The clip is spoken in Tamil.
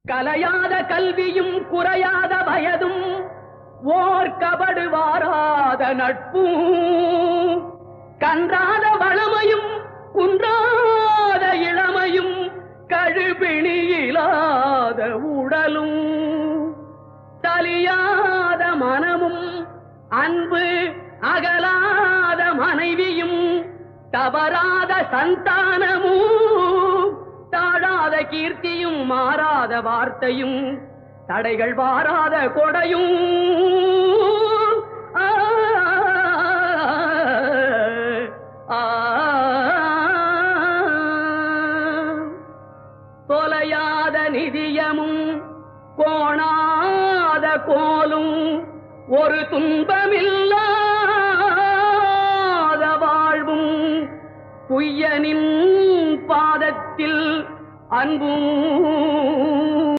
கலையாத கல்வியும் குறையாத வயதும் ஓர் கபடு வாராத நட்பும் கன்றாத வளமையும் குன்றாத இளமையும் கழுபிணியிலாத உடலும் தலியாத மனமும் அன்பு அகலாத மனைவியும் தவறாத சந்தானமும் தாழாத கீர்த்தியும் மாறாத வார்த்தையும் தடைகள் வாராத கொடையும் தொலையாத நிதியமும் கோணாத கோலும் ஒரு துன்பமில்லாத வாழ்வும் குய்யனின் பாதத்தில் அன்பும்